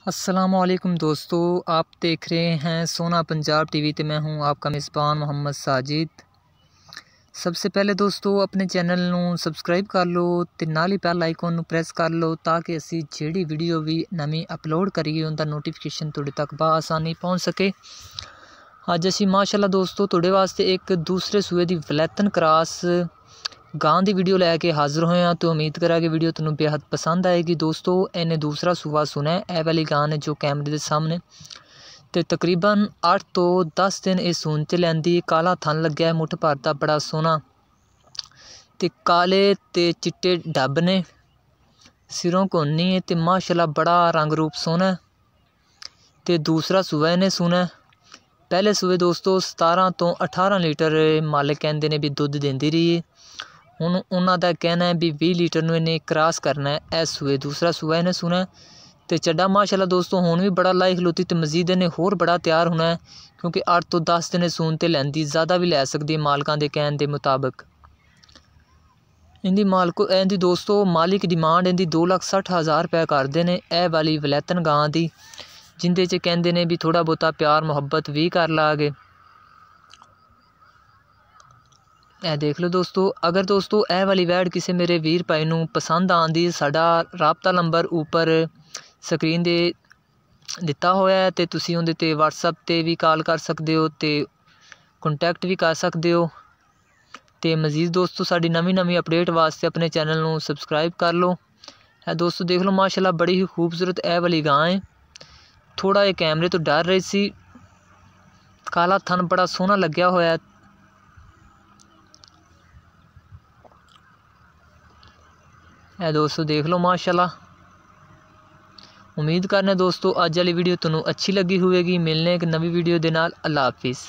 अस्सलामुअलैकुम दोस्तों, आप देख रहे हैं सोना पंजाब टीवी ते मैं हूं आपका मेज़बान मोहम्मद साजिद। सबसे पहले दोस्तों अपने चैनल नूं सबसक्राइब कर लो ते नाल ही बेल आइकन नूं प्रेस कर लो ताकि असी जेड़ी वीडियो भी नवी अपलोड करिए उनका नोटिफिकेशन तुहाडे तक बआसानी पहुँच सके। अज असी माशाअल्लाह दोस्तों तुहाडे वास्ते एक दूसरे सूए दी वलैतन क्रॉस गां की वीडियो लैके हाज़र होए हैं तो उम्मीद करा कि वीडियो तुहानूं बेहद पसंद आएगी। दोस्तों इन्हें दूसरा सूआ सुना है ए वाली गां ने जो कैमरे के सामने तो तकरीबन 8 तो 10 दिन ये सून च लैंदी। काला थन लग्या मुठ भरता बड़ा सोहना ते काले ते चिट्टे डब ने सिरों कोनी है ते माशाअल्लाह बड़ा रंग रूप सोहना ते दूसरा सूआ इन्हें सुना। पहले सूए दोस्तों 17 तो 18 लीटर मालिक कहते ने भी दुध देंदी रही है। हुण उन्हां दा कहना है भी 20 लीटर नूं इन्हें क्रॉस करना है। इस सूए दूसरा सूआ इन्हें सुना तो चड्डा माशाअल्लाह दोस्तों हुण भी बड़ा लाई खलोती तो मजीद इन्हें होर बड़ा तैयार होना है क्योंकि 8 तो 10 दिन सून ते लैंदी, ज़्यादा भी लै सकती है मालकां दे कहण दे मुताबिक। इहदी दोस्तों मालिक डिमांड इहदी 2,60,000 रुपये करते हैं ए वाली वलैतन गां दी, जिंदे च कहते हैं भी थोड़ा बहुता प्यार मुहब्बत भी कर लागे। ए देख लो दोस्तों, अगर दोस्तों ए वाली वैड किसी मेरे वीर भाई नूं पसंद आंदी साडा राबता नंबर ऊपर स्क्रीन दे दिता होया है ते तुसीं उहदे ते व्हाट्सएप ते भी कॉल कर सकते हो ते कॉन्टैक्ट भी कर सकते हो। ते मजीद दोस्तों साडी नवीं अपडेट वास्ते अपने चैनल नूं सबसक्राइब कर लो। है दोस्तों देख लो माशाअल्लाह बड़ी ही खूबसूरत ए वाली गां है। थोड़ा ये कैमरे तो डर रही सी, काला थन बड़ा सोहना लग्या होया है। ए दोस्तों देख लो माशाअल्लाह। उम्मीद करने दोस्तों अज वाली वीडियो तुहानूं अच्छी लगी होगी। मिलने एक नवी वीडियो दे नाल। अल्लाह हाफिज़।